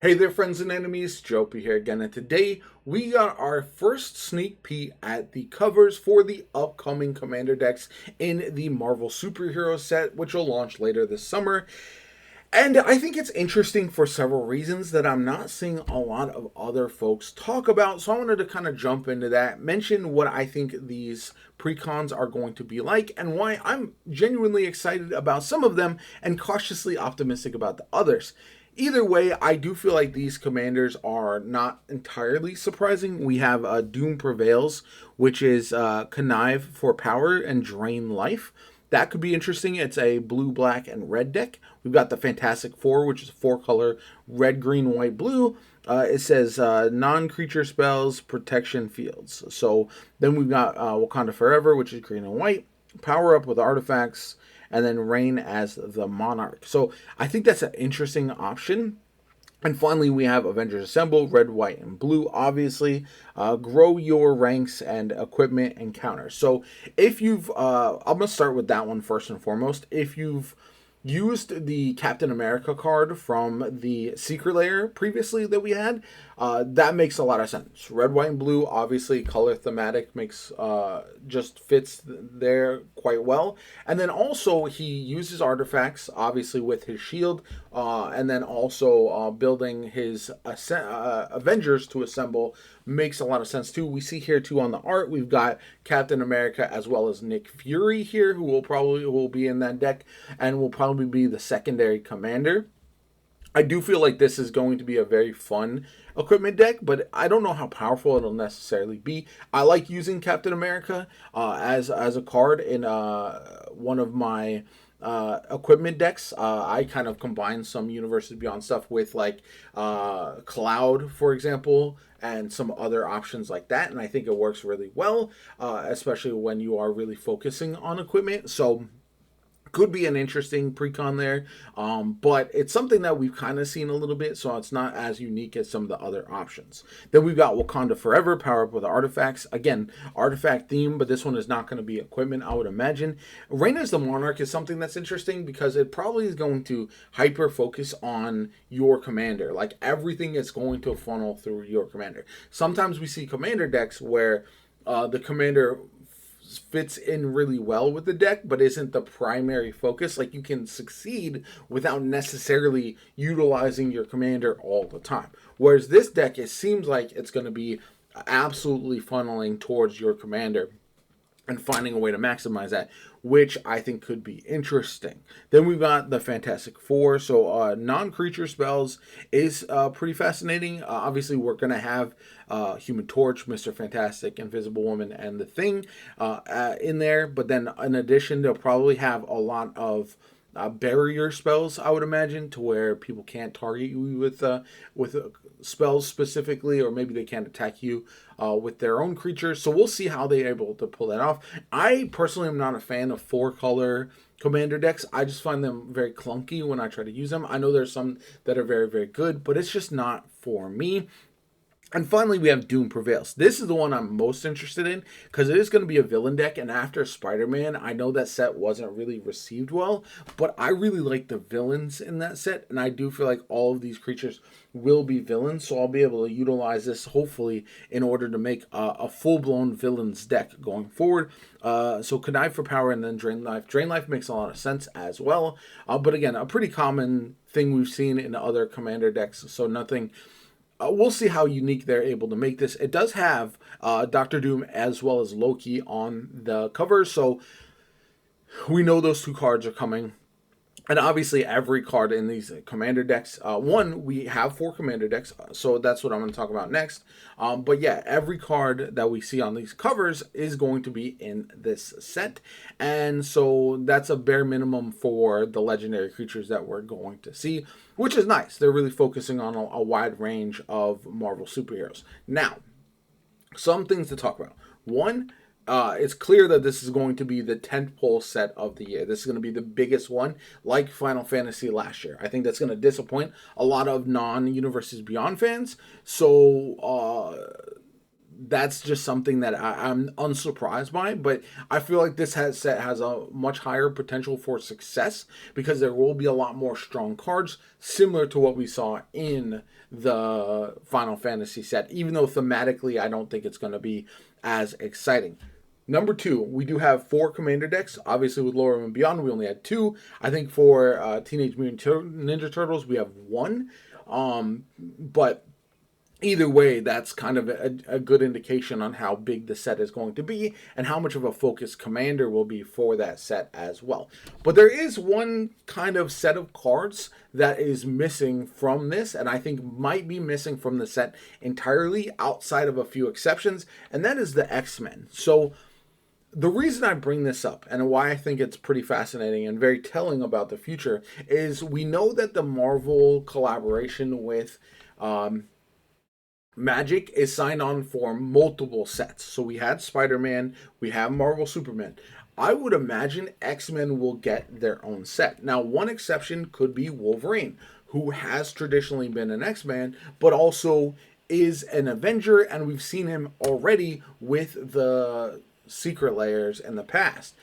Hey there, friends and enemies. Jopie here again, and today we got our first sneak peek at the covers for the upcoming Commander decks in the Marvel Superhero set, which will launch later this summer. And I think it's interesting for several reasons that I'm not seeing a lot of other folks talk about. So I wanted to kind of jump into that, mention what I think these precons are going to be like, and why I'm genuinely excited about some of them and cautiously optimistic about the others. Either way, I do feel like these commanders are not entirely surprising. We have Doom Prevails, which is Connive for power and drain life. That could be interesting. It's a blue, black, and red deck. We've got the Fantastic Four, which is four color red, green, white, blue. It says non creature spells, protection fields. So then we've got Wakanda Forever, which is green and white. Power up with artifacts, and then reign as the monarch. So I think that's an interesting option. And finally, we have Avengers Assemble, red, white, and blue, obviously. Grow your ranks and equipment encounters. So if I'm going to start with that one first and foremost. If you've used the Captain America card from the Secret Lair previously that we had, that makes a lot of sense. Red, white, and blue, obviously, color thematic makes just fits there quite well. And then also he uses artifacts, obviously with his shield, and then also building his Avengers to assemble makes a lot of sense too. We see here too on the art we've got Captain America as well as Nick Fury here, who will be in that deck and will probably be the secondary commander. I do feel like this is going to be a very fun equipment deck, but I don't know how powerful it'll necessarily be. I like using Captain America as a card in one of my equipment decks. I kind of combine some Universes Beyond stuff with like Cloud, for example, and some other options like that, and I think it works really well, especially when you are really focusing on equipment. So could be an interesting precon there, but it's something that we've kind of seen a little bit, so it's not as unique as some of the other options. Then we've got Wakanda Forever, power up with artifacts. Again, artifact theme, but this one is not going to be equipment, I would imagine. Reign as the Monarch is something that's interesting because it probably is going to hyper focus on your commander. Like everything is going to funnel through your commander. Sometimes we see commander decks where the commander fits in really well with the deck, but isn't the primary focus. Like you can succeed without necessarily utilizing your commander all the time. Whereas this deck, it seems like it's going to be absolutely funneling towards your commander and finding a way to maximize that, which I think could be interesting. Then we've got the Fantastic Four. So non-creature spells is pretty fascinating. Obviously, we're going to have Human Torch, Mr. Fantastic, Invisible Woman, and the Thing in there. But then in addition, they'll probably have a lot of barrier spells, I would imagine, to where people can't target you with spells specifically, or maybe they can't attack you with their own creatures. So we'll see how they're able to pull that off. I personally am not a fan of four color commander decks. I just find them very clunky when I try to use them. I know there's some that are very, very good, but it's just not for me. And finally, we have Doom Prevails. This is the one I'm most interested in because it is going to be a villain deck. And after Spider-Man, I know that set wasn't really received well, but I really like the villains in that set. And I do feel like all of these creatures will be villains. So I'll be able to utilize this, hopefully, in order to make a full-blown villains deck going forward. So Connive for power and then Drain Life. Drain Life makes a lot of sense as well. But again, a pretty common thing we've seen in other commander decks. So nothing... we'll see how unique they're able to make this. It does have Doctor Doom as well as Loki on the cover, so we know those two cards are coming. And obviously, every card in these commander decks, we have four commander decks, so that's what I'm going to talk about next. But yeah, every card that we see on these covers is going to be in this set. And so that's a bare minimum for the legendary creatures that we're going to see, which is nice. They're really focusing on a wide range of Marvel superheroes. Now, some things to talk about. One, it's clear that this is going to be the tentpole set of the year. This is going to be the biggest one, like Final Fantasy last year. I think that's going to disappoint a lot of non-Universes Beyond fans. So that's just something that I'm unsurprised by. But I feel like this set has a much higher potential for success because there will be a lot more strong cards, similar to what we saw in the Final Fantasy set. Even though thematically, I don't think it's going to be as exciting. Number 2, we do have 4 commander decks. Obviously, with Lore and Beyond, we only had 2. I think for Teenage Mutant Ninja Turtles, we have 1. But either way, that's kind of a good indication on how big the set is going to be and how much of a focus commander will be for that set as well. But there is one kind of set of cards that is missing from this, and I think might be missing from the set entirely outside of a few exceptions, and that is the X-Men. So the reason I bring this up and why I think it's pretty fascinating and very telling about the future is we know that the Marvel collaboration with Magic is signed on for multiple sets. So we had Spider-Man, we have Marvel Superman. I would imagine X-Men will get their own set. Now, one exception could be Wolverine, who has traditionally been an X-Man, but also is an Avenger, and we've seen him already with the Secret Layers in the past.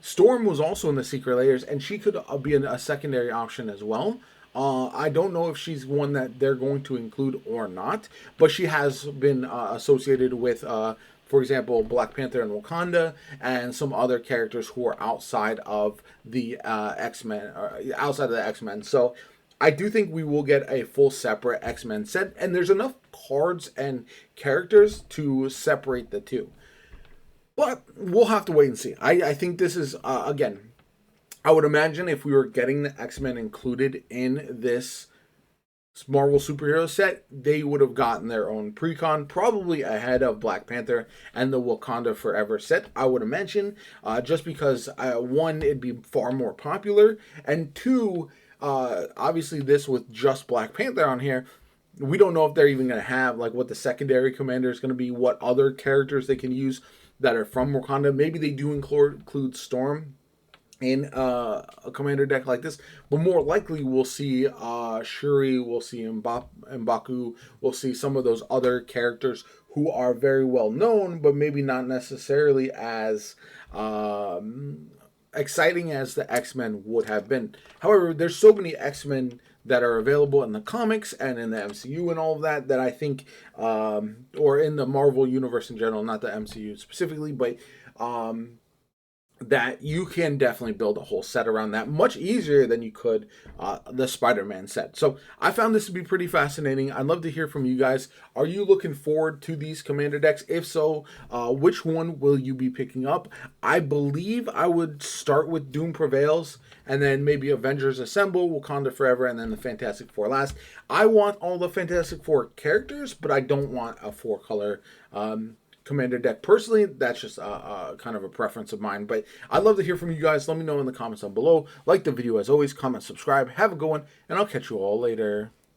Storm was also in the Secret Layers, and she could be a secondary option as well. I don't know if she's one that they're going to include or not, but she has been associated with, for example, Black Panther and Wakanda, and some other characters who are outside of the X-Men, outside of the X-Men. So I do think we will get a full separate X-Men set, and there's enough cards and characters to separate the two. But we'll have to wait and see. I think this is, again, I would imagine if we were getting the X-Men included in this Marvel superhero set, they would have gotten their own precon, probably ahead of Black Panther and the Wakanda Forever set, I would imagine, just because, one, it'd be far more popular, and two, obviously this with just Black Panther on here, we don't know if they're even going to have, like, what the secondary commander is going to be, what other characters they can use that are from Wakanda. Maybe they do include Storm in a commander deck like this, but more likely we'll see Shuri, we'll see M'Baku, we'll see some of those other characters who are very well known, but maybe not necessarily as exciting as the X-Men would have been. However, there's so many X-Men that are available in the comics and in the MCU and all of that, that I think, or in the Marvel universe in general, not the MCU specifically, but that you can definitely build a whole set around that much easier than you could the Spider-Man set. So I found this to be pretty fascinating. I'd love to hear from you guys. Are you looking forward to these commander decks? If so, which one will you be picking up? I believe I would start with Doom Prevails, and then maybe Avengers Assemble, Wakanda Forever, and then the Fantastic Four last. I want all the Fantastic Four characters, but I don't want a 4-color commander deck. Personally, that's just kind of a preference of mine, but I'd love to hear from you guys. Let me know in the comments down below. Like the video as always, comment, subscribe, have a good one, and I'll catch you all later.